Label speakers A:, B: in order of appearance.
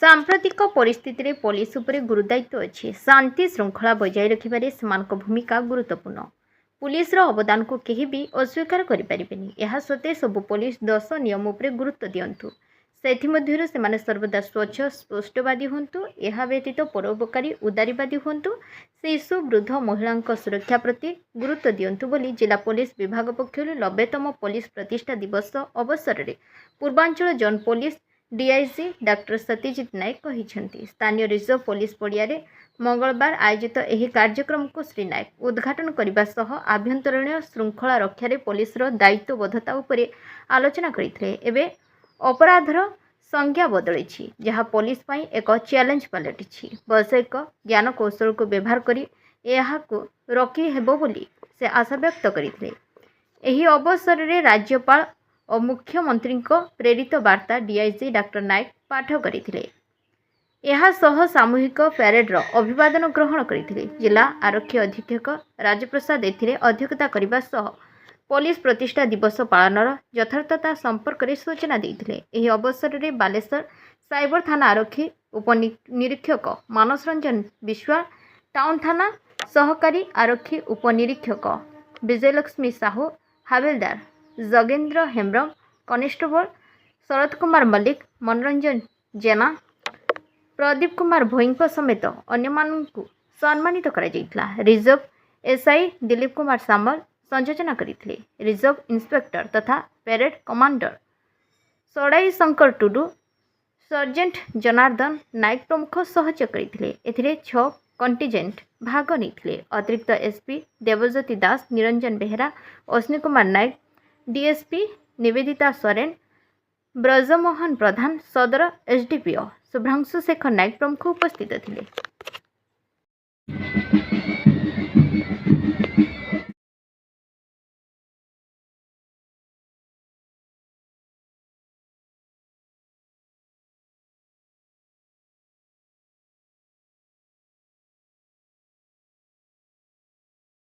A: सांप्रतिक परिस्थिति में पुलिस उपरे गुरुदायित्व अच्छी शांति श्रृंखला बजाय रखिबारे सेमानक भूमिका गुरुत्वपूर्ण। पुलिस अवदान को केही भी अस्वीकार करें। यह सत्वे सबु पुलिस 10 नियम उपरे गुरुत्व दियंतु। सेथिमध्यरु सेमाने सर्वदा स्वच्छ स्पष्टवादी हुंतु। यह व्यतीत परोपकारी उदारीवादी हुंतु। शिशु वृद्ध महिला सुरक्षा प्रति गुरुत्व दियंतु बोली जिला पुलिस विभाग पक्षरु 90तम पुलिस प्रतिष्ठा दिवस अवसर में Purvanchal zone police DIG doctor Satyajit Nayak कहिसेंति। स्थानीय रिजर्व पुलिस पड़िया मंगलवार आयोजित यह कार्यक्रम को श्री नायक उद्घाटन करने सह आभ्यंतरीण श्रृंखला रक्षार पुलिस दायित्वबोधता उपरे आलोचना करते। एवं अपराधर संज्ञा बदली जहाँ पुलिस पई एक चैलेंज पलटि वैषयिक ज्ञान कौशल को व्यवहार करी को रखी हेबो बोली से आशा व्यक्त करते। यह अवसर में राज्यपाल और मुख्यमंत्री प्रेरित वार्ता डीआईजी डॉक्टर नायक पाठ करते। सामूहिक प्यारेड्र अभिवादन ग्रहण करते। जिला आरक्षी अधीक्षक राजप्रसाद एथिरे अध्यक्षता करने सह पुलिस प्रतिष्ठा दिवस पालनर यथार्थता संपर्क में सूचना देते। यह अवसर में बालेश्वर साइबर थाना आरक्षी उपनिरीक्षक मानस रंजन विश्वाल, टाउन थाना सहकारी आरक्षी उपनिरीक्षक विजयलक्ष्मी साहू, हावेलदार जगेन्द्र हेम्ब्रम, कनेस्टेबल शरद कुमार मल्लिक, मनोरंजन जेना, प्रदीप कुमार भोईंक समेत अन्यमानंकु सम्मानित करा। रिजर्व एसआई दिलीप कुमार सामल संयोजना करते। रिजर्व इंस्पेक्टर तथा parade commander Sadai Shankar Tudu, sergeant Janardan Nayak प्रमुख सहयोग करते। 6 कंटीजेंट भाग नहीं। अतिरिक्त एसपी देवज्योति दास, निरंजन बेहेरा, अश्विनी कुमार नायक, डीएसपी निवेदिता सोरेन, ब्रजमोहन प्रधान, सदर एसडीपीओ शुभ्रांशु शेखर नायक प्रमुख उपस्थित थे।